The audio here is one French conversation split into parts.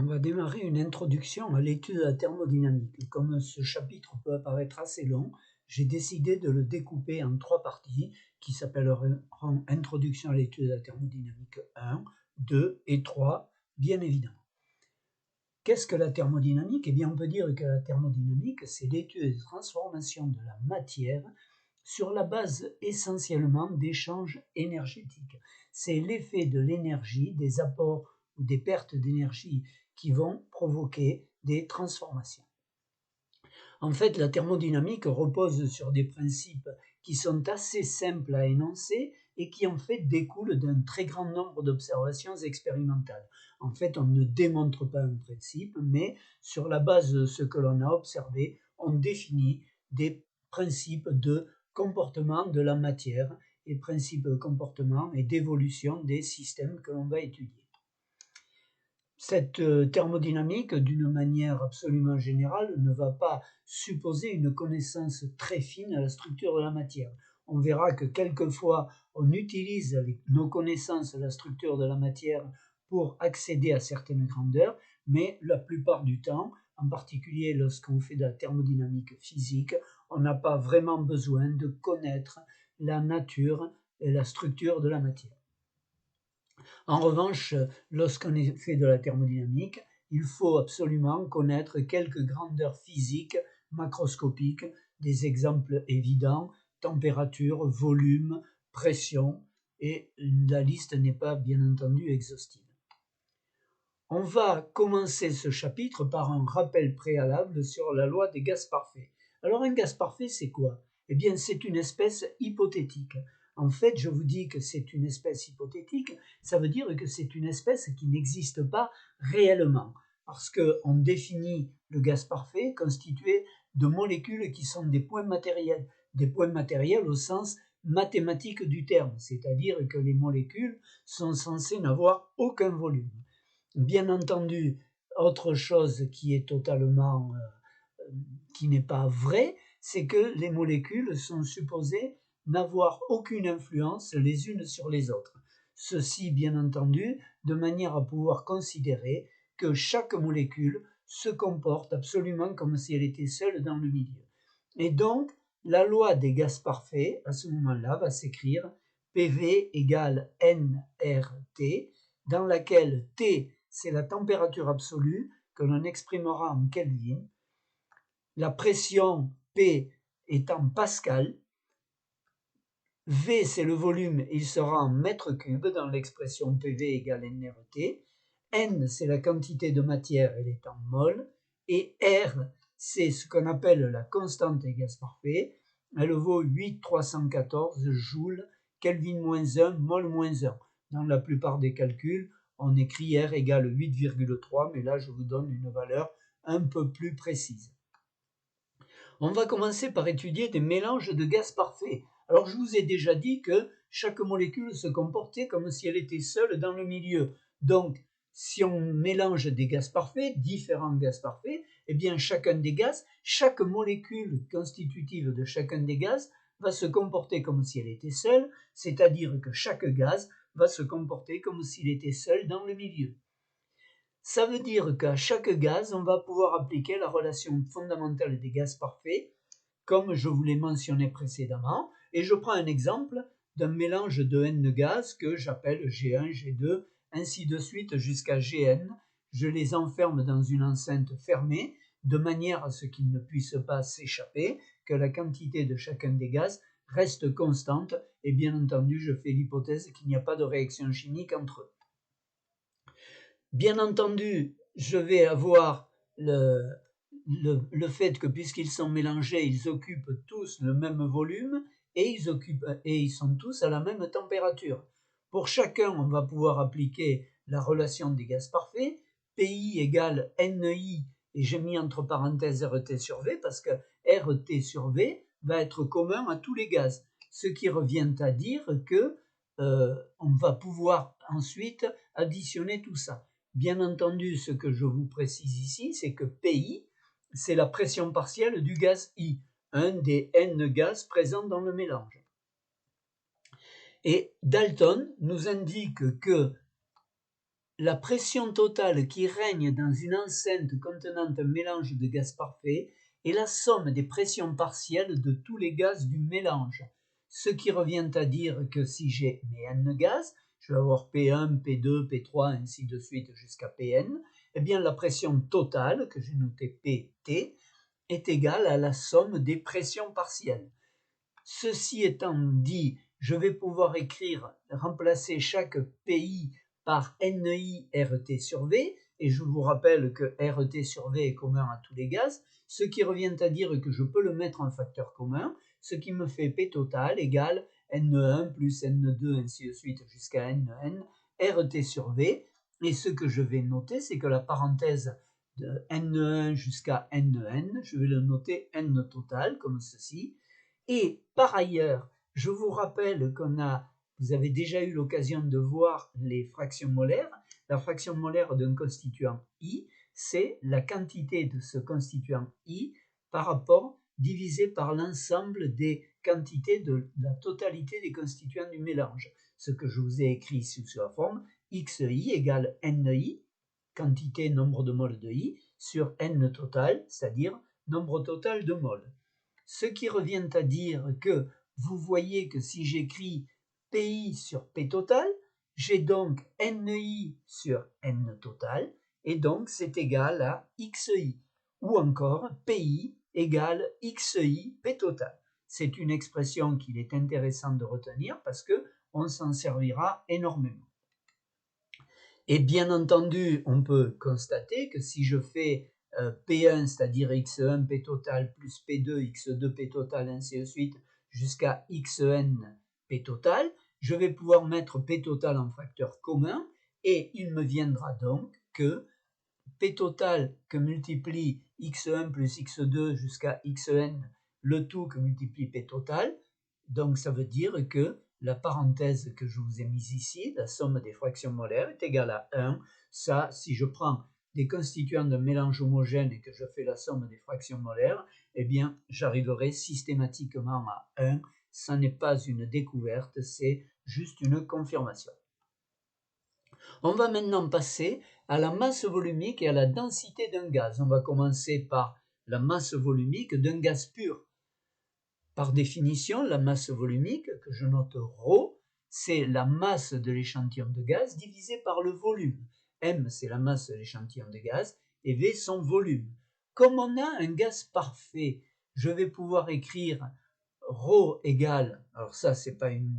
On va démarrer une introduction à l'étude de la thermodynamique. Comme ce chapitre peut apparaître assez long, j'ai décidé de le découper en 3 parties qui s'appelleront Introduction à l'étude de la thermodynamique 1, 2 et 3, bien évidemment. Qu'est-ce que la thermodynamique? Eh bien, on peut dire que la thermodynamique, c'est l'étude des transformations de la matière sur la base essentiellement d'échanges énergétiques. C'est l'effet de l'énergie, des apports ou des pertes d'énergie qui vont provoquer des transformations. En fait, la thermodynamique repose sur des principes qui sont assez simples à énoncer et qui en fait découlent d'un très grand nombre d'observations expérimentales. En fait, on ne démontre pas un principe, mais sur la base de ce que l'on a observé, on définit des principes de comportement de la matière et principes de comportement et d'évolution des systèmes que l'on va étudier. Cette thermodynamique, d'une manière absolument générale, ne va pas supposer une connaissance très fine de la structure de la matière. On verra que quelquefois, on utilise nos connaissances de la structure de la matière pour accéder à certaines grandeurs, mais la plupart du temps, en particulier lorsqu'on fait de la thermodynamique physique, on n'a pas vraiment besoin de connaître la nature et la structure de la matière. En revanche, lorsqu'on fait de la thermodynamique, il faut absolument connaître quelques grandeurs physiques macroscopiques, des exemples évidents, température, volume, pression, et la liste n'est pas bien entendu exhaustive. On va commencer ce chapitre par un rappel préalable sur la loi des gaz parfaits. Alors un gaz parfait, c'est quoi? Eh bien, c'est une espèce hypothétique. En fait, je vous dis que c'est une espèce hypothétique, ça veut dire que c'est une espèce qui n'existe pas réellement, parce qu'on définit le gaz parfait constitué de molécules qui sont des points matériels au sens mathématique du terme, c'est-à-dire que les molécules sont censées n'avoir aucun volume. Bien entendu, autre chose qui est totalement qui n'est pas vrai, c'est que les molécules sont supposées n'avoir aucune influence les unes sur les autres. Ceci, bien entendu, de manière à pouvoir considérer que chaque molécule se comporte absolument comme si elle était seule dans le milieu. Et donc, la loi des gaz parfaits, à ce moment-là, va s'écrire PV égale nRT, dans laquelle T, c'est la température absolue que l'on exprimera en Kelvin, la pression P est en pascal, V c'est le volume, il sera en mètres cubes dans l'expression PV égale nRT, N c'est la quantité de matière, elle est en mol, et R c'est ce qu'on appelle la constante des gaz parfaits, elle vaut 8,314 joules, Kelvin-1, mol-1. Dans la plupart des calculs, on écrit R égale 8,3, mais là je vous donne une valeur un peu plus précise. On va commencer par étudier des mélanges de gaz parfaits. Alors je vous ai déjà dit que chaque molécule se comportait comme si elle était seule dans le milieu. Donc si on mélange des gaz parfaits, différents gaz parfaits, eh bien chacun des gaz, chaque molécule constitutive de chacun des gaz va se comporter comme si elle était seule, c'est-à-dire que chaque gaz va se comporter comme s'il était seul dans le milieu. Ça veut dire qu'à chaque gaz, on va pouvoir appliquer la relation fondamentale des gaz parfaits, comme je vous l'ai mentionné précédemment, et je prends un exemple d'un mélange de N gaz que j'appelle G1, G2, ainsi de suite jusqu'à Gn. Je les enferme dans une enceinte fermée, de manière à ce qu'ils ne puissent pas s'échapper, que la quantité de chacun des gaz reste constante, et bien entendu, je fais l'hypothèse qu'il n'y a pas de réaction chimique entre eux. Bien entendu, je vais avoir le fait que puisqu'ils sont mélangés, ils occupent tous le même volume et ils sont tous à la même température. Pour chacun, on va pouvoir appliquer la relation des gaz parfaits, PI égale NI, et j'ai mis entre parenthèses RT sur V parce que RT sur V va être commun à tous les gaz, ce qui revient à dire que on va pouvoir ensuite additionner tout ça. Bien entendu, ce que je vous précise ici, c'est que PI, c'est la pression partielle du gaz I, un des N gaz présents dans le mélange. Et Dalton nous indique que la pression totale qui règne dans une enceinte contenant un mélange de gaz parfait est la somme des pressions partielles de tous les gaz du mélange. Ce qui revient à dire que si j'ai mes n gaz, je vais avoir P1, P2, P3, ainsi de suite jusqu'à Pn, eh bien la pression totale, que j'ai notée Pt, est égale à la somme des pressions partielles. Ceci étant dit, je vais pouvoir remplacer chaque PI par NI RT sur V, et je vous rappelle que RT sur V est commun à tous les gaz, ce qui revient à dire que je peux le mettre en facteur commun, ce qui me fait P total égale N1 plus N2 ainsi de suite jusqu'à Nn RT sur V, et ce que je vais noter, c'est que la parenthèse de N1 jusqu'à Nn, je vais le noter N total comme ceci. Et par ailleurs, je vous rappelle vous avez déjà eu l'occasion de voir les fractions molaires. La fraction molaire d'un constituant I, c'est la quantité de ce constituant I par rapport divisé par l'ensemble des quantités de la totalité des constituants du mélange. Ce que je vous ai écrit ici sous la forme XI égale NI, quantité nombre de moles de I, sur N total, c'est-à-dire nombre total de moles. Ce qui revient à dire que vous voyez que si j'écris PI sur P total, j'ai donc NI sur N total, et donc c'est égal à XI, ou encore PI égale XI P total. C'est une expression qu'il est intéressant de retenir parce qu'on s'en servira énormément. Et bien entendu, on peut constater que si je fais P1, c'est-à-dire X1 P total plus P2, X2 P total, ainsi de suite, jusqu'à Xn P total, je vais pouvoir mettre P total en facteur commun, et il me viendra donc que P total que multiplie X1 plus X2 jusqu'à Xn, le tout que multiplie P total, donc ça veut dire que la parenthèse que je vous ai mise ici, la somme des fractions molaires, est égale à 1. Ça, si je prends des constituants de mélange homogène et que je fais la somme des fractions molaires, eh bien, j'arriverai systématiquement à 1. Ça n'est pas une découverte, c'est juste une confirmation. On va maintenant passer à la masse volumique et à la densité d'un gaz. On va commencer par la masse volumique d'un gaz pur. Par définition, la masse volumique, que je note ρ, c'est la masse de l'échantillon de gaz divisée par le volume. M, c'est la masse de l'échantillon de gaz, et V, son volume. Comme on a un gaz parfait, je vais pouvoir écrire ρ égale, alors ça, c'est pas une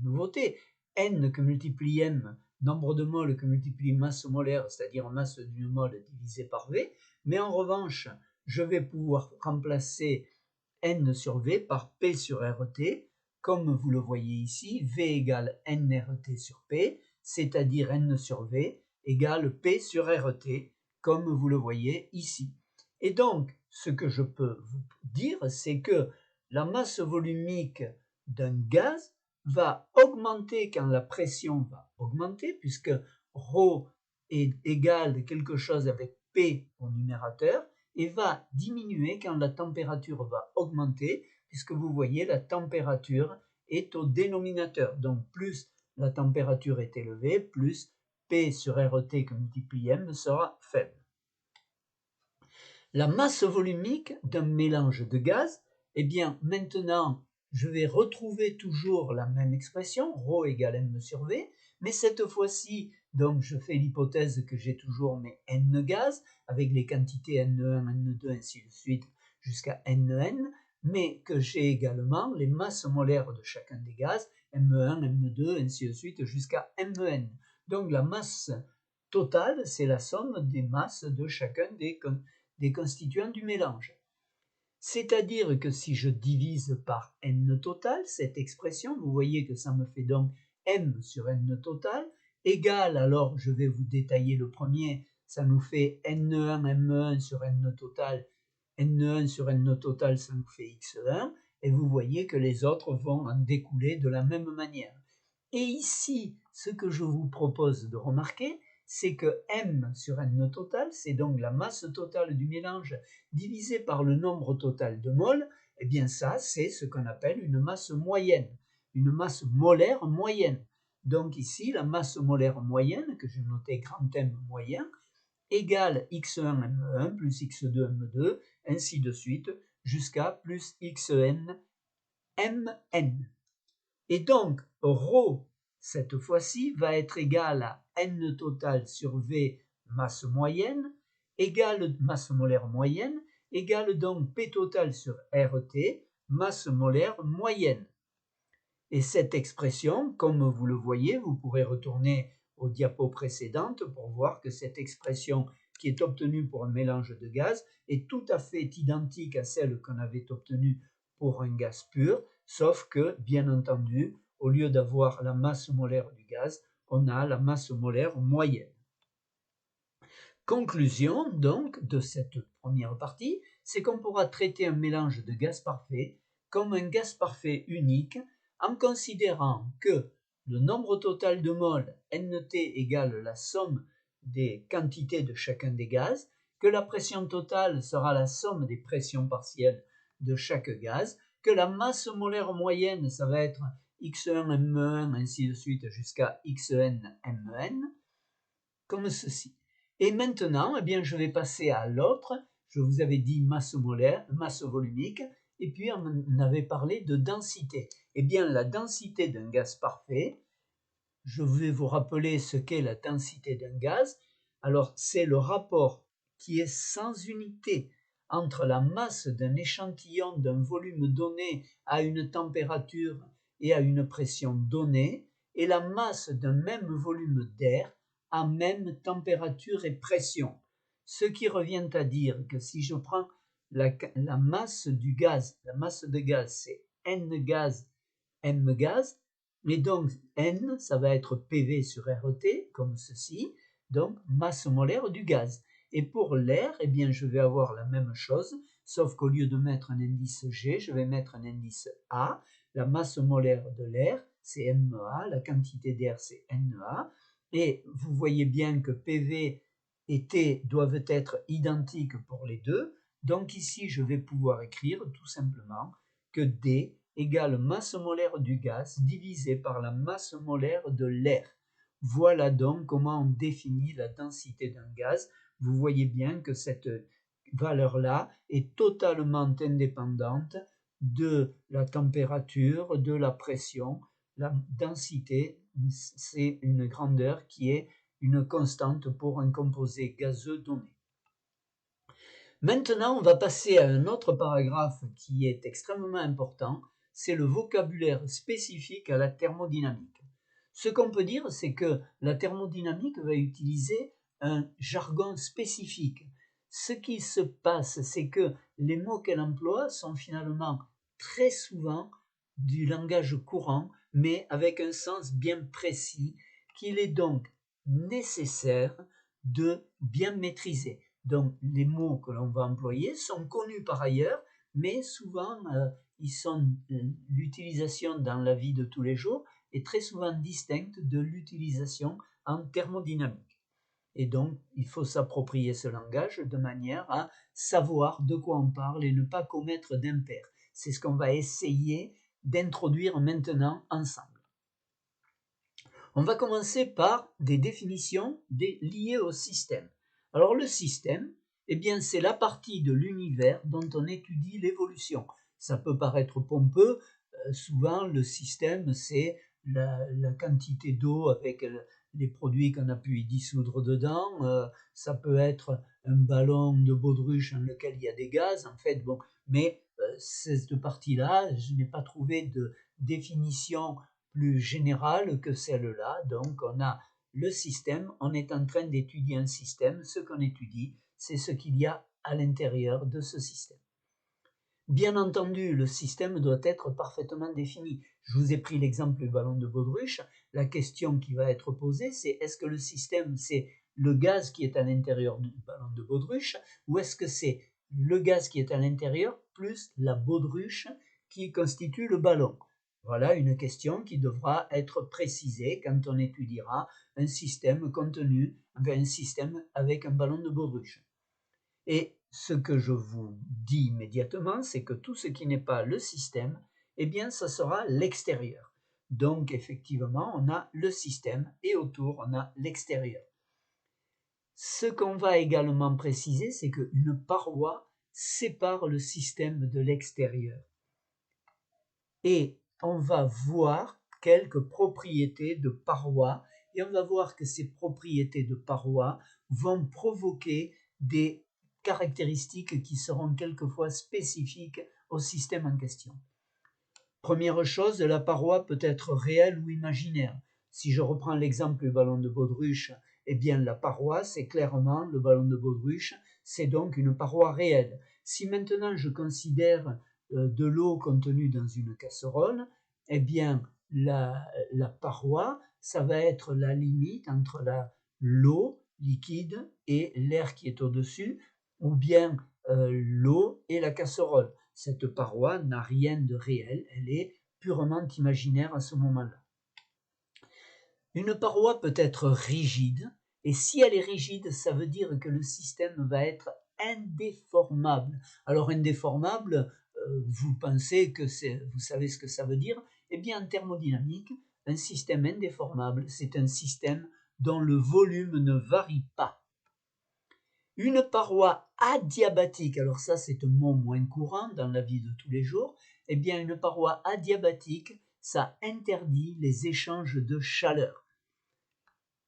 nouveauté, N que multiplie M, nombre de moles que multiplie masse molaire, c'est-à-dire masse d'une mole divisée par V, mais en revanche, je vais pouvoir remplacer N sur V par P sur RT, comme vous le voyez ici, V égale NRT sur P, c'est-à-dire N sur V égale P sur RT, comme vous le voyez ici. Et donc, ce que je peux vous dire, c'est que la masse volumique d'un gaz va augmenter quand la pression va augmenter, puisque ρ est égal quelque chose avec P au numérateur, et va diminuer quand la température va augmenter, puisque vous voyez la température est au dénominateur. Donc plus la température est élevée, plus P sur RT que multiplie M sera faible. La masse volumique d'un mélange de gaz, eh bien maintenant je vais retrouver toujours la même expression, ρ égale M sur V, mais cette fois-ci, donc je fais l'hypothèse que j'ai toujours mes N gaz, avec les quantités N1, N2, ainsi de suite, jusqu'à Nn, mais que j'ai également les masses molaires de chacun des gaz, M1, M2, ainsi de suite, jusqu'à Mn. Donc la masse totale, c'est la somme des masses de chacun des constituants du mélange. C'est-à-dire que si je divise par N total, cette expression, vous voyez que ça me fait donc M sur N total, égale, alors je vais vous détailler le premier, ça nous fait N1, M1 sur N total, N1 sur N total, ça nous fait X1, et vous voyez que les autres vont en découler de la même manière. Et ici, ce que je vous propose de remarquer, c'est que M sur N total, c'est donc la masse totale du mélange divisée par le nombre total de moles, et bien ça, c'est ce qu'on appelle une masse moyenne, une masse molaire moyenne. Donc ici, la masse molaire moyenne, que j'ai noté grand M moyen, égale X1 M1 plus X2 M2, ainsi de suite, jusqu'à plus Xn Mn. Et donc, ρ, cette fois-ci, va être égal à N total sur V masse moyenne, égale masse molaire moyenne, égale donc P total sur RT, masse molaire moyenne. Et cette expression, comme vous le voyez, vous pourrez retourner aux diapos précédentes pour voir que cette expression qui est obtenue pour un mélange de gaz est tout à fait identique à celle qu'on avait obtenue pour un gaz pur, sauf que, bien entendu, au lieu d'avoir la masse molaire du gaz, on a la masse molaire moyenne. Conclusion donc de cette première partie, c'est qu'on pourra traiter un mélange de gaz parfait comme un gaz parfait unique en considérant que le nombre total de moles NT égale la somme des quantités de chacun des gaz, que la pression totale sera la somme des pressions partielles de chaque gaz, que la masse molaire moyenne, ça va être X1 M1 ainsi de suite jusqu'à Xn Mn, comme ceci. Et maintenant, eh bien, je vais passer à l'autre. Je vous avais dit masse molaire, masse volumique, et puis on avait parlé de densité. Eh bien, la densité d'un gaz parfait, je vais vous rappeler ce qu'est la densité d'un gaz. Alors, c'est le rapport qui est sans unité entre la masse d'un échantillon d'un volume donné à une température et à une pression donnée, et la masse d'un même volume d'air à même température et pression. Ce qui revient à dire que si je prends la masse du gaz, la masse de gaz, c'est N gaz, M gaz, et donc N, ça va être PV sur RT, comme ceci, donc masse molaire du gaz. Et pour l'air, eh bien, je vais avoir la même chose, sauf qu'au lieu de mettre un indice G, je vais mettre un indice A. La masse molaire de l'air, c'est MEA, la quantité d'air, c'est NEA. Et vous voyez bien que PV et T doivent être identiques pour les deux. Donc ici, je vais pouvoir écrire tout simplement que D égale masse molaire du gaz divisé par la masse molaire de l'air. Voilà donc comment on définit la densité d'un gaz. Vous voyez bien que cette valeur-là est totalement indépendante de la température, de la pression. La densité, c'est une grandeur qui est une constante pour un composé gazeux donné. Maintenant, on va passer à un autre paragraphe qui est extrêmement important, c'est le vocabulaire spécifique à la thermodynamique. Ce qu'on peut dire, c'est que la thermodynamique va utiliser un jargon spécifique. Ce qui se passe, c'est que les mots qu'elle emploie sont finalement très souvent du langage courant, mais avec un sens bien précis, qu'il est donc nécessaire de bien maîtriser. Donc les mots que l'on va employer sont connus par ailleurs, mais souvent l'utilisation dans la vie de tous les jours est très souvent distincte de l'utilisation en thermodynamique. Et donc il faut s'approprier ce langage de manière à savoir de quoi on parle et ne pas commettre d'impair. C'est ce qu'on va essayer d'introduire maintenant ensemble. On va commencer par des définitions liées au système. Alors le système, eh bien, c'est la partie de l'univers dont on étudie l'évolution. Ça peut paraître pompeux, souvent le système c'est la quantité d'eau avec les produits qu'on a pu y dissoudre dedans, ça peut être un ballon de baudruche dans lequel il y a des gaz, en fait, bon, mais cette partie-là, je n'ai pas trouvé de définition plus générale que celle-là. Donc on a le système, on est en train d'étudier un système, ce qu'on étudie, c'est ce qu'il y a à l'intérieur de ce système. Bien entendu, le système doit être parfaitement défini. Je vous ai pris l'exemple du ballon de baudruche. La question qui va être posée, c'est est-ce que le système, c'est le gaz qui est à l'intérieur du ballon de baudruche, ou est-ce que c'est le gaz qui est à l'intérieur plus la baudruche qui constitue le ballon? Voilà une question qui devra être précisée quand on étudiera un système un système avec un ballon de baudruche. Et ce que je vous dis immédiatement, c'est que tout ce qui n'est pas le système, eh bien, ça sera l'extérieur. Donc effectivement, on a le système et autour, on a l'extérieur. Ce qu'on va également préciser, c'est qu'une paroi sépare le système de l'extérieur. Et on va voir quelques propriétés de paroi et on va voir que ces propriétés de paroi vont provoquer des caractéristiques qui seront quelquefois spécifiques au système en question. Première chose, la paroi peut être réelle ou imaginaire. Si je reprends l'exemple du ballon de baudruche, eh bien la paroi, c'est clairement le ballon de baudruche, c'est donc une paroi réelle. Si maintenant je considère de l'eau contenue dans une casserole, eh bien la paroi, ça va être la limite entre l'eau liquide et l'air qui est au-dessus, ou bien l'eau et la casserole. Cette paroi n'a rien de réel, elle est purement imaginaire à ce moment-là. Une paroi peut être rigide, et si elle est rigide, ça veut dire que le système va être indéformable. Alors indéformable, vous pensez que vous savez ce que ça veut dire? Eh bien en thermodynamique, un système indéformable, c'est un système dont le volume ne varie pas. Une paroi adiabatique, alors ça c'est un mot moins courant dans la vie de tous les jours, eh bien une paroi adiabatique, ça interdit les échanges de chaleur.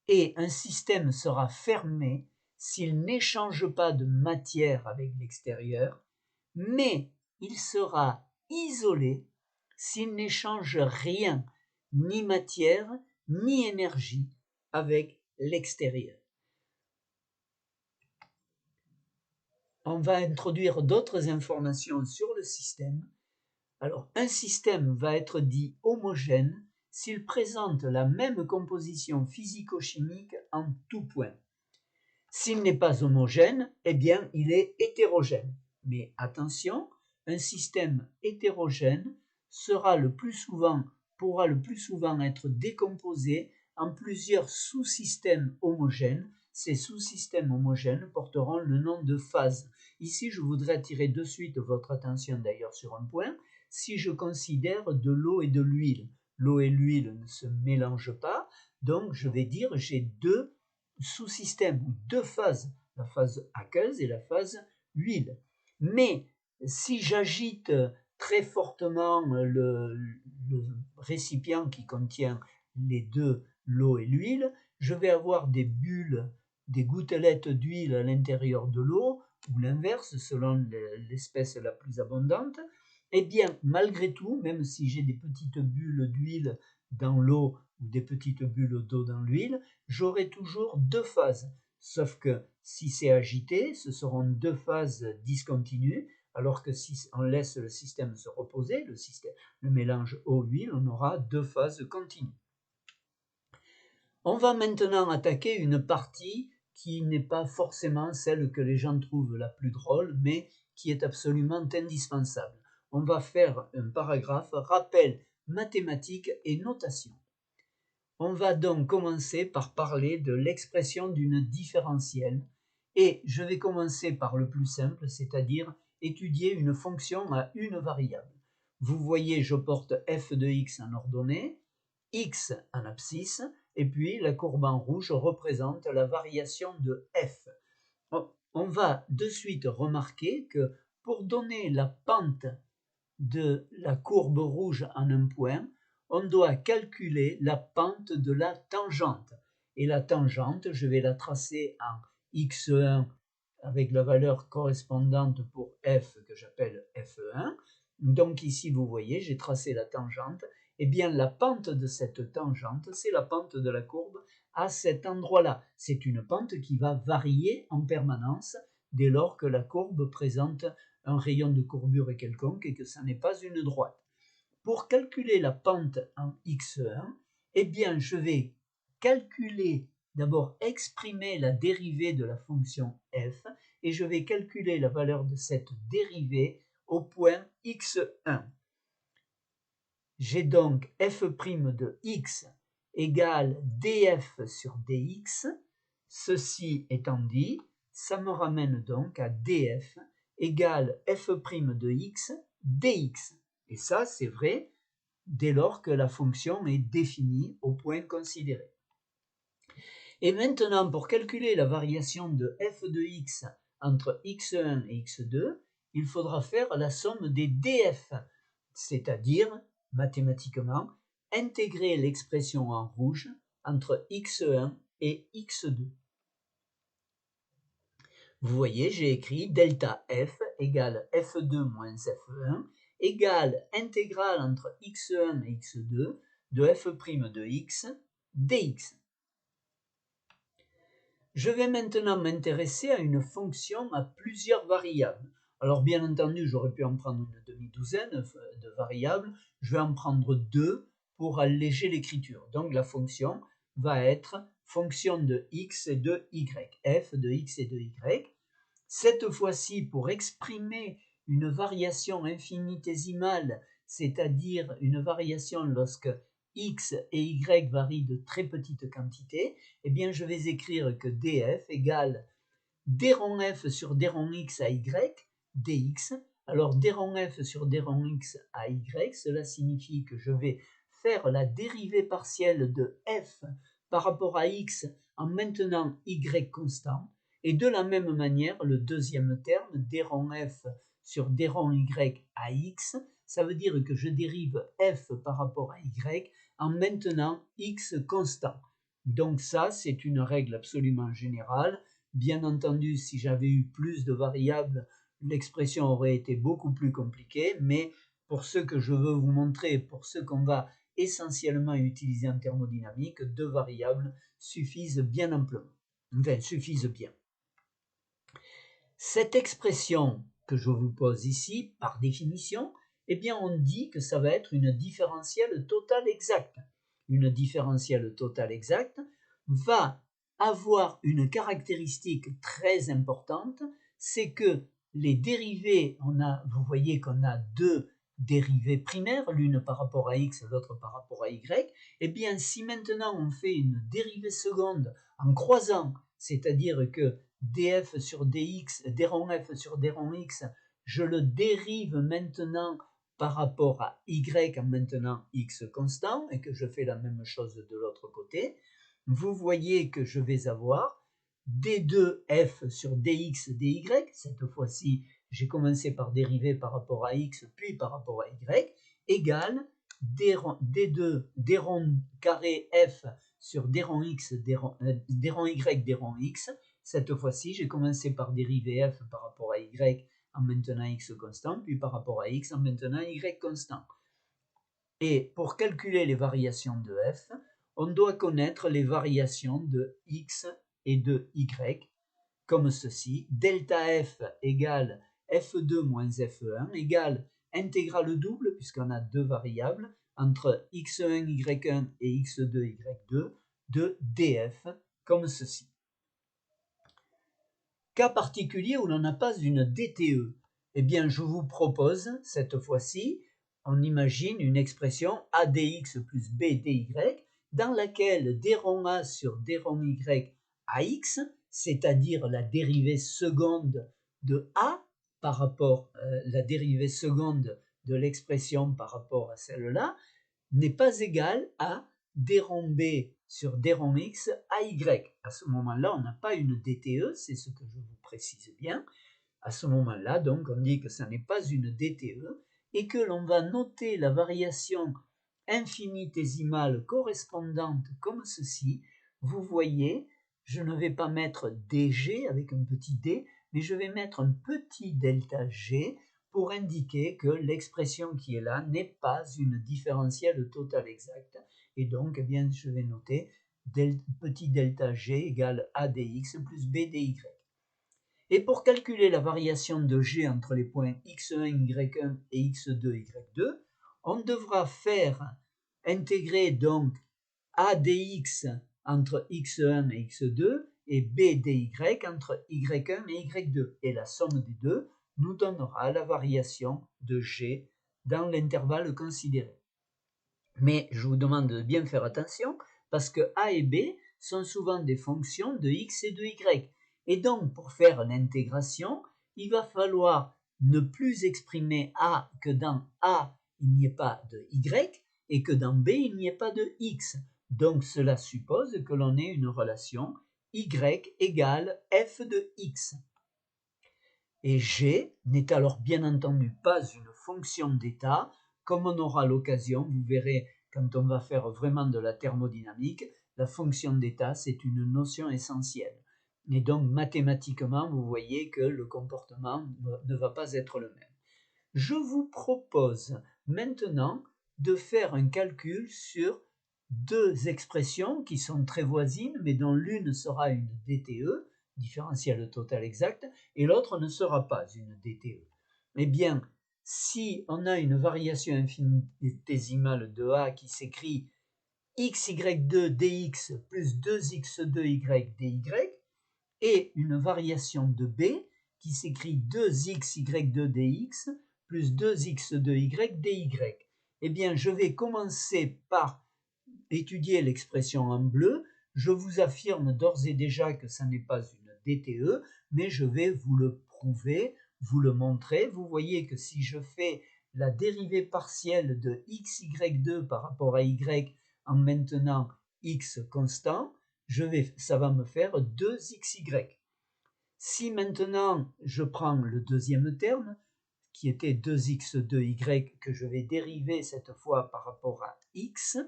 Et un système sera fermé s'il n'échange pas de matière avec l'extérieur, mais il sera isolé s'il n'échange rien, ni matière, ni énergie avec l'extérieur. On va introduire d'autres informations sur le système. Alors, un système va être dit homogène s'il présente la même composition physico-chimique en tout point. S'il n'est pas homogène, eh bien, il est hétérogène. Mais attention, un système hétérogène pourra le plus souvent être décomposé en plusieurs sous-systèmes homogènes. Ces sous-systèmes homogènes porteront le nom de phase. Ici, je voudrais attirer de suite votre attention d'ailleurs sur un point. Si je considère de l'eau et de l'huile, l'eau et l'huile ne se mélangent pas, donc je vais dire j'ai deux sous-systèmes, deux phases, la phase aqueuse et la phase huile. Mais si j'agite très fortement le récipient qui contient les deux, l'eau et l'huile, je vais avoir des bulles, des gouttelettes d'huile à l'intérieur de l'eau, ou l'inverse selon l'espèce la plus abondante. Eh bien, malgré tout, même si j'ai des petites bulles d'huile dans l'eau ou des petites bulles d'eau dans l'huile, j'aurai toujours deux phases. Sauf que si c'est agité, ce seront deux phases discontinues, alors que si on laisse le système se reposer, le mélange eau-huile, on aura deux phases continues. On va maintenant attaquer une partie qui n'est pas forcément celle que les gens trouvent la plus drôle, mais qui est absolument indispensable. On va faire un paragraphe rappel mathématiques et notation. On va donc commencer par parler de l'expression d'une différentielle et je vais commencer par le plus simple, c'est-à-dire étudier une fonction à une variable. Vous voyez, je porte f de x en ordonnée, x en abscisse, et puis la courbe en rouge représente la variation de f. On va de suite remarquer que pour donner la pente de la courbe rouge en un point, on doit calculer la pente de la tangente. Et la tangente, je vais la tracer en x1 avec la valeur correspondante pour f que j'appelle f1. Donc ici, vous voyez, j'ai tracé la tangente. Eh bien, la pente de cette tangente, c'est la pente de la courbe à cet endroit-là. C'est une pente qui va varier en permanence dès lors que la courbe présente un rayon de courbure quelconque et que ça n'est pas une droite. Pour calculer la pente en x1, eh bien, je vais calculer, d'abord exprimer la dérivée de la fonction f et je vais calculer la valeur de cette dérivée au point x1. J'ai donc f' de x égale df sur dx. Ceci étant dit, ça me ramène donc à df égale f' de x dx. Et ça, c'est vrai dès lors que la fonction est définie au point considéré. Et maintenant, pour calculer la variation de f de x entre x1 et x2, il faudra faire la somme des df, c'est-à-dire, mathématiquement, intégrer l'expression en rouge entre x1 et x2. Vous voyez, j'ai écrit delta f égale f2 moins f1 égale intégrale entre x1 et x2 de f' de x dx. Je vais maintenant m'intéresser à une fonction à plusieurs variables. Alors bien entendu, j'aurais pu en prendre une demi-douzaine de variables. Je vais en prendre 2 pour alléger l'écriture. Donc la fonction va être fonction de x et de y, f de x et de y. Cette fois-ci, pour exprimer une variation infinitésimale, c'est-à-dire une variation lorsque x et y varient de très petites quantités, eh bien je vais écrire que df égale d rond f sur d rond x à y dx. Alors d rond f sur d rond x à y, cela signifie que je vais faire la dérivée partielle de f par rapport à x en maintenant y constant. Et de la même manière, le deuxième terme, d rond f sur d rond y à x, ça veut dire que je dérive f par rapport à y en maintenant x constant. Donc ça, c'est une règle absolument générale. Bien entendu, si j'avais eu plus de variables, l'expression aurait été beaucoup plus compliquée, mais pour ce que je veux vous montrer, pour ce qu'on va essentiellement utiliser en thermodynamique, 2 variables suffisent bien amplement. Enfin, suffisent bien. Cette expression que je vous pose ici, par définition, eh bien on dit que ça va être une différentielle totale exacte. Une différentielle totale exacte va avoir une caractéristique très importante, c'est que les dérivées, vous voyez qu'on a 2 dérivées primaires, l'une par rapport à x, l'autre par rapport à y, eh bien si maintenant on fait une dérivée seconde en croisant, c'est-à-dire que df sur dx, d rond f sur d rond x, je le dérive maintenant par rapport à y en maintenant x constant, et que je fais la même chose de l'autre côté, vous voyez que je vais avoir d2f sur dx dy, cette fois-ci j'ai commencé par dériver par rapport à x puis par rapport à y, égale d rond carré f sur d rond x, d rond y, d rond x. Cette fois-ci, j'ai commencé par dériver f par rapport à y en maintenant x constant, puis par rapport à x en maintenant y constant. Et pour calculer les variations de f, on doit connaître les variations de x et de y, comme ceci. Delta f égale f2 moins f1 égale intégrale double, puisqu'on a 2 variables, entre x1, y1 et x2, y2, de df, comme ceci. Cas particulier où l'on n'a pas une DTE, eh bien je vous propose cette fois-ci, on imagine une expression ADX plus BDY dans laquelle d rond A sur d rond Y à x, c'est-à-dire la dérivée seconde de A par rapport la dérivée seconde de l'expression par rapport à celle-là, n'est pas égale à d rond B sur d rond x à y. À ce moment-là, on n'a pas une DTE, c'est ce que je vous précise bien. À ce moment-là, donc, on dit que ça n'est pas une DTE et que l'on va noter la variation infinitésimale correspondante comme ceci. Vous voyez, je ne vais pas mettre dg avec un petit d, mais je vais mettre un petit delta g pour indiquer que l'expression qui est là n'est pas une différentielle totale exacte. Et donc, eh bien, je vais noter petit delta g égale ADX plus BDY. Et pour calculer la variation de g entre les points x1, y1 et x2, y2, on devra faire intégrer donc ADX entre x1 et x2 et BDY entre y1 et y2. Et la somme des deux nous donnera la variation de g dans l'intervalle considéré. Mais je vous demande de bien faire attention parce que a et b sont souvent des fonctions de x et de y. Et donc, pour faire l'intégration, il va falloir ne plus exprimer a que dans a, il n'y ait pas de y, et que dans B, il n'y ait pas de x. Donc cela suppose que l'on ait une relation y égale f de x. Et G n'est alors bien entendu pas une fonction d'état, comme on aura l'occasion, vous verrez quand on va faire vraiment de la thermodynamique, la fonction d'état c'est une notion essentielle. Et donc mathématiquement, vous voyez que le comportement ne va pas être le même. Je vous propose maintenant de faire un calcul sur deux expressions qui sont très voisines, mais dont l'une sera une DTE, différentielle totale exacte, et l'autre ne sera pas une DTE. Eh bien, si on a une variation infinitésimale de A qui s'écrit xy2 dx plus 2x2y dy, et une variation de B qui s'écrit 2xy2 dx plus 2x2y dy. Eh bien, je vais commencer par étudier l'expression en bleu. Je vous affirme d'ores et déjà que ça n'est pas une DTE, mais je vais vous le prouver, vous le montrer. Vous voyez que si je fais la dérivée partielle de xy2 par rapport à y en maintenant x constant, ça va me faire 2xy. Si maintenant je prends le deuxième terme, qui était 2x2y, que je vais dériver cette fois par rapport à x,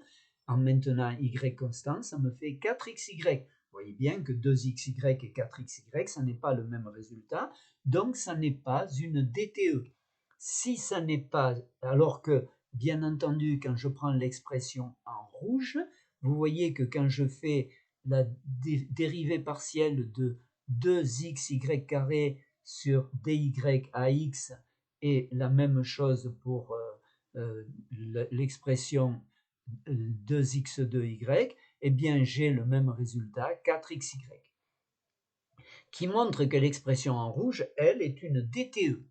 en maintenant y constant, ça me fait 4xy. Vous voyez bien que 2xy et 4xy, ça n'est pas le même résultat, donc ça n'est pas une DTE. Si ça n'est pas, alors que, bien entendu, quand je prends l'expression en rouge, vous voyez que quand je fais la dérivée partielle de 2xy carré sur dy ax, et la même chose pour l'expression 2x2y, eh bien j'ai le même résultat, 4xy, qui montre que l'expression en rouge, elle, est une DTE.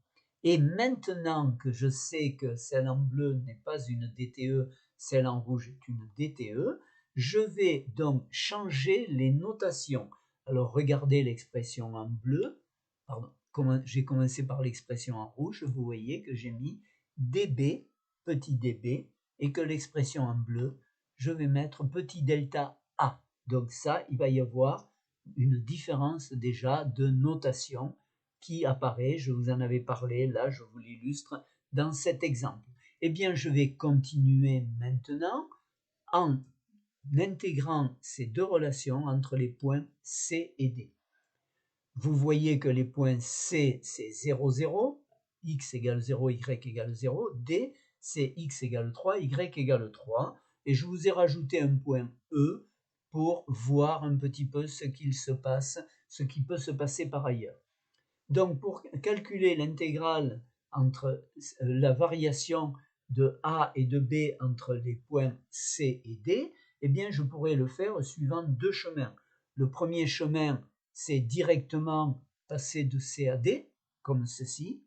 Et maintenant que je sais que celle en bleu n'est pas une DTE, celle en rouge est une DTE, je vais donc changer les notations. Alors regardez l'expression en bleu, pardon, j'ai commencé par l'expression en rouge, vous voyez que j'ai mis dB, petit dB, et que l'expression en bleu, je vais mettre petit delta A. Donc ça, il va y avoir une différence déjà de notation qui apparaît, je vous en avais parlé, là je vous l'illustre dans cet exemple. Eh bien, je vais continuer maintenant en intégrant ces deux relations entre les points C et D. Vous voyez que les points C, c'est 0, 0, x égale 0, y égale 0, D, c'est x égale 3, y égale 3, et je vous ai rajouté un point E pour voir un petit peu ce qu'il se passe, ce qui peut se passer par ailleurs. Donc, pour calculer l'intégrale entre la variation de A et de B entre les points C et D, eh bien, je pourrais le faire suivant deux chemins. Le premier chemin, c'est directement passer de C à D, comme ceci.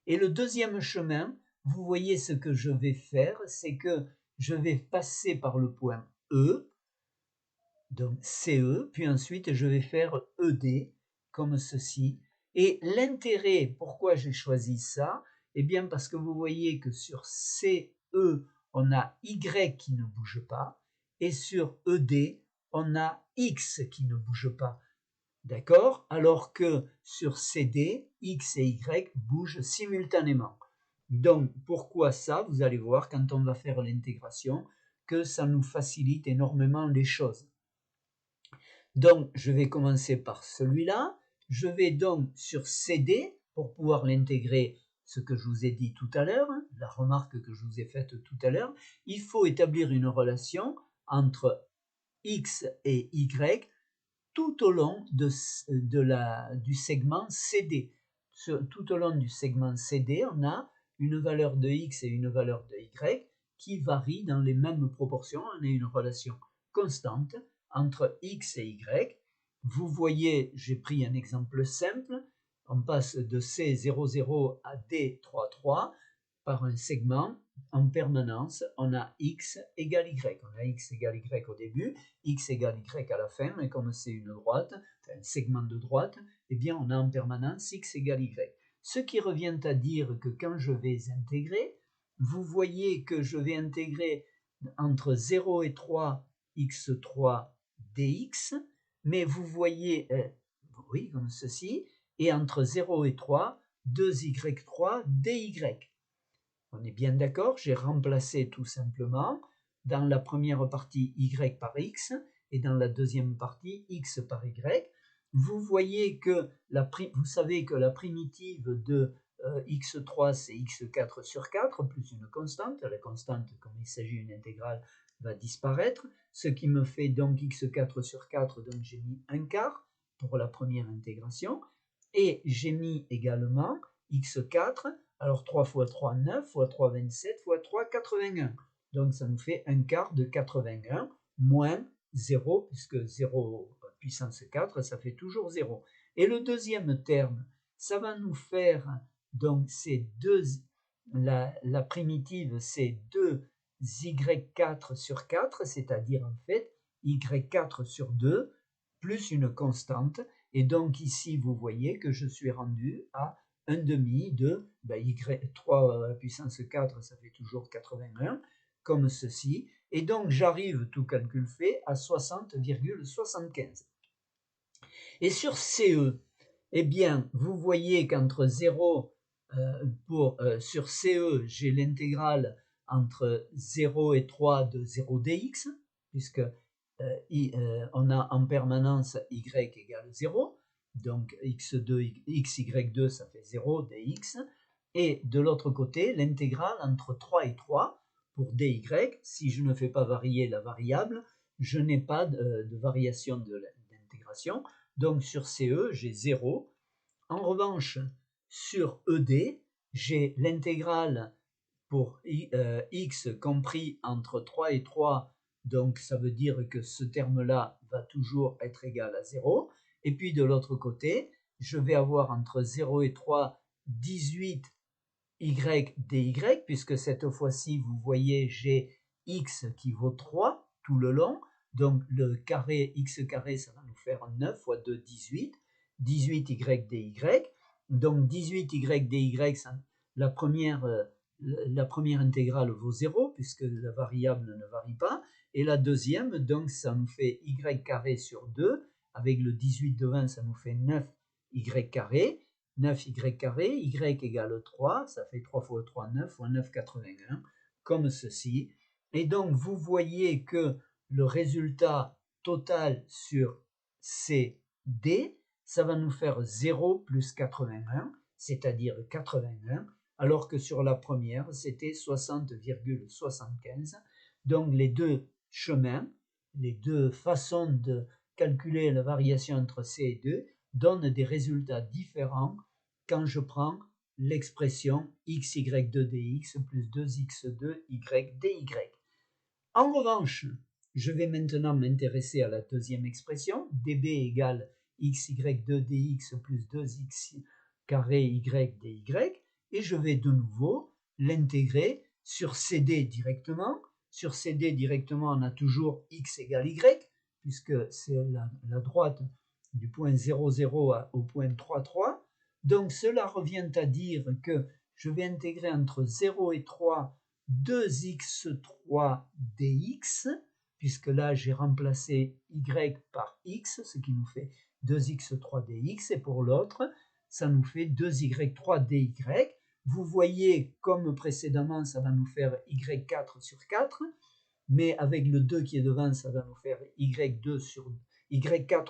Et le deuxième chemin, vous voyez ce que je vais faire, c'est que je vais passer par le point E, donc CE, puis ensuite je vais faire ED, comme ceci. Et l'intérêt, pourquoi j'ai choisi ça? Eh bien parce que vous voyez que sur CE, on a Y qui ne bouge pas, et sur ED, on a X qui ne bouge pas. D'accord? Alors que sur CD, X et Y bougent simultanément. Donc pourquoi ça? Vous allez voir quand on va faire l'intégration que ça nous facilite énormément les choses. Donc, je vais commencer par celui-là. Je vais donc sur CD pour pouvoir l'intégrer, ce que je vous ai dit tout à l'heure, la remarque que je vous ai faite tout à l'heure. Il faut établir une relation entre X et Y tout au long du segment CD. Tout au long du segment CD, on a une valeur de X et une valeur de Y qui varient dans les mêmes proportions. On a une relation constante entre X et Y. Vous voyez, j'ai pris un exemple simple. On passe de C00 à D33 par un segment en permanence. On a X égale Y. On a X égale Y au début, X égale Y à la fin, mais comme c'est une droite, un segment de droite, eh bien on a en permanence X égale Y. Ce qui revient à dire que quand je vais intégrer, vous voyez que je vais intégrer entre 0 et 3, x3 dx, mais vous voyez, oui, comme ceci, et entre 0 et 3, 2y3 dy. On est bien d'accord, j'ai remplacé tout simplement dans la première partie y par x et dans la deuxième partie x par y. Vous voyez que vous savez que la primitive de x3 c'est x4 sur 4 plus une constante. La constante, comme il s'agit d'une intégrale, va disparaître, ce qui me fait donc x4 sur 4, donc j'ai mis un quart pour la première intégration, et j'ai mis également x4, alors 3 fois 3, 9, fois 3, 27, fois 3, 81. Donc ça nous fait un quart de 81 moins 0, puisque 0 puissance 4, ça fait toujours 0. Et le deuxième terme, ça va nous faire, donc c'est la primitive, c'est 2y4 sur 4, c'est-à-dire en fait y4 sur 2, plus une constante. Et donc ici, vous voyez que je suis rendu à 1 demi de y3 puissance 4, ça fait toujours 81, comme ceci. Et donc j'arrive, tout calcul fait, à 60,75. Et sur CE, eh bien, vous voyez qu'entre 0, sur CE, j'ai l'intégrale entre 0 et 3 de 0 dx, puisque on a en permanence y égale 0, donc xy2 ça fait 0 dx, et de l'autre côté l'intégrale entre 3 et 3 pour dy, si je ne fais pas varier la variable, je n'ai pas de variation de l'intégration, donc sur CE j'ai 0. En revanche sur ED j'ai l'intégrale pour x compris entre 3 et 3, donc ça veut dire que ce terme-là va toujours être égal à 0. Et puis de l'autre côté, je vais avoir entre 0 et 3, 18 y dy, puisque cette fois-ci, vous voyez, j'ai x qui vaut 3 tout le long. Donc le carré, x carré, ça va nous faire 9 fois 2, 18. 18 y dy. Donc 18 y dy, la première intégrale vaut 0, puisque la variable ne varie pas. Et la deuxième, donc ça nous fait y carré sur 2. Avec le 18 devant, ça nous fait 9y carré. 9y carré, y égale 3, ça fait 3 fois 3, 9 fois 9, 81, comme ceci. Et donc, vous voyez que le résultat total sur CD, ça va nous faire 0 plus 81, c'est-à-dire 81, alors que sur la première, c'était 60,75. Donc, les deux chemins, les deux façons de calculer la variation entre C et 2 donnent des résultats différents quand je prends l'expression xy2dx plus 2x2y dy. En revanche, je vais maintenant m'intéresser à la deuxième expression, db égale xy2dx plus 2x carré y dy, et je vais de nouveau l'intégrer sur CD directement. Sur CD directement, on a toujours x égale y, puisque c'est la droite du point 0, 0 au point 3, 3. Donc cela revient à dire que je vais intégrer entre 0 et 3 2x3 dx, puisque là j'ai remplacé y par x, ce qui nous fait 2x3 dx, et pour l'autre, ça nous fait 2y3 dy. Vous voyez, comme précédemment, ça va nous faire y4 sur 4, mais avec le 2 qui est devant, ça va nous faire y4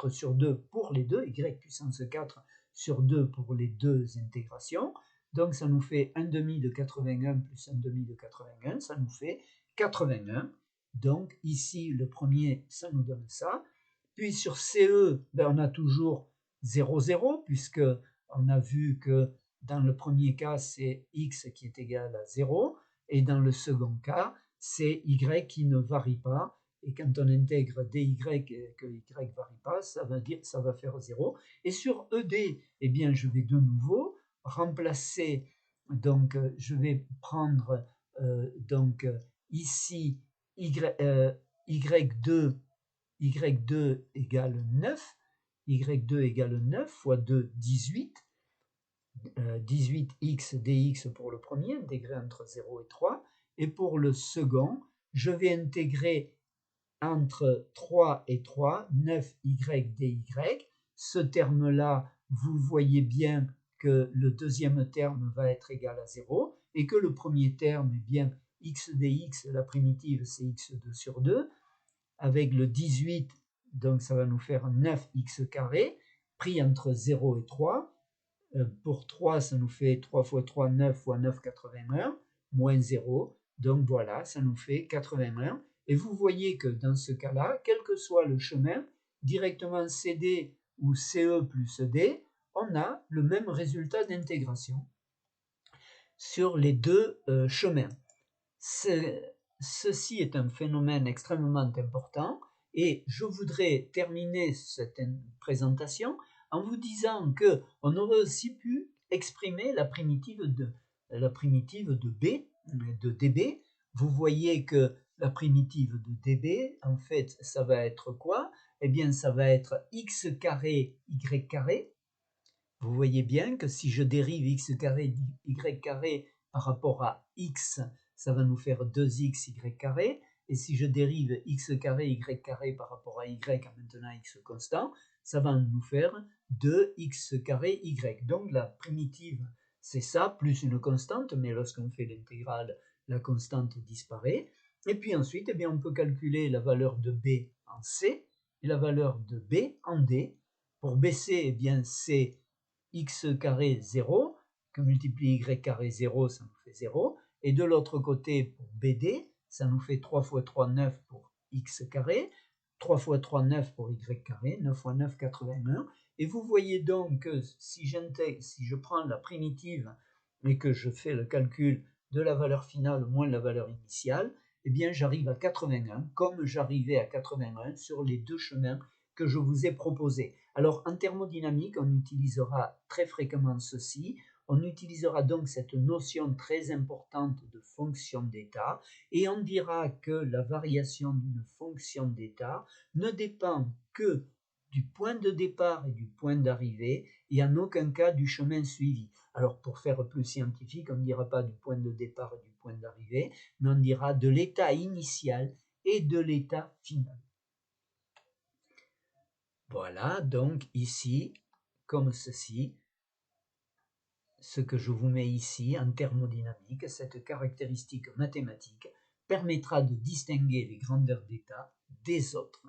sur 2 pour les deux, y puissance 4 sur 2 pour les deux intégrations. Donc ça nous fait 1 demi de 81 plus 1 demi de 81, ça nous fait 81. Donc ici, le premier, ça nous donne ça. Puis sur CE, on a toujours 0, 0, puisque on a vu que dans le premier cas, c'est x qui est égal à 0, et dans le second cas, c'est y qui ne varie pas. Et quand on intègre dy et que y ne varie pas, ça va faire 0. Et sur ED, eh bien, je vais de nouveau remplacer, donc je vais prendre ici y2 égale 9, y2 égale 9 fois 2, 18, 18x dx pour le premier, intégré entre 0 et 3, et pour le second, je vais intégrer entre 3 et 3, 9y dy. Ce terme-là, vous voyez bien que le deuxième terme va être égal à 0 et que le premier terme, eh bien, x dx, la primitive, c'est x2 sur 2, avec le 18, donc ça va nous faire 9x carré, pris entre 0 et 3. Pour 3, ça nous fait 3 fois 3, 9 fois 9, 81, moins 0. Donc voilà, ça nous fait 81. Et vous voyez que dans ce cas-là, quel que soit le chemin, directement CD ou CE plus D, on a le même résultat d'intégration sur les deux chemins. Ceci est un phénomène extrêmement important et je voudrais terminer cette présentation en vous disant qu'on aurait aussi pu exprimer la primitive de B, de dB. Vous voyez que la primitive de dB, en fait, ça va être quoi? Eh bien, ça va être x carré y carré. Vous voyez bien que si je dérive x carré y carré par rapport à x, ça va nous faire 2x y carré. Et si je dérive x carré y carré par rapport à y en maintenant x constant, ça va nous faire 2x carré y. Donc la primitive, c'est ça, plus une constante, mais lorsqu'on fait l'intégrale, la constante disparaît. Et puis ensuite, eh bien, on peut calculer la valeur de b en c et la valeur de b en d. Pour bc, eh bien, c'est x carré 0, que multiplie y carré 0, ça nous fait 0. Et de l'autre côté, pour BD, ça nous fait 3 fois 3, 9 pour x carré, 3 fois 3, 9 pour y carré, 9 fois 9, 81. Et vous voyez donc que si je prends la primitive et que je fais le calcul de la valeur finale moins la valeur initiale, eh bien j'arrive à 81, comme j'arrivais à 81 sur les deux chemins que je vous ai proposés. Alors en thermodynamique, on utilisera très fréquemment ceci. On utilisera donc cette notion très importante de fonction d'état et on dira que la variation d'une fonction d'état ne dépend que du point de départ et du point d'arrivée et en aucun cas du chemin suivi. Alors pour faire plus scientifique, on ne dira pas du point de départ et du point d'arrivée, mais on dira de l'état initial et de l'état final. Voilà, donc ici, comme ceci, ce que je vous mets ici en thermodynamique, cette caractéristique mathématique, permettra de distinguer les grandeurs d'état des autres.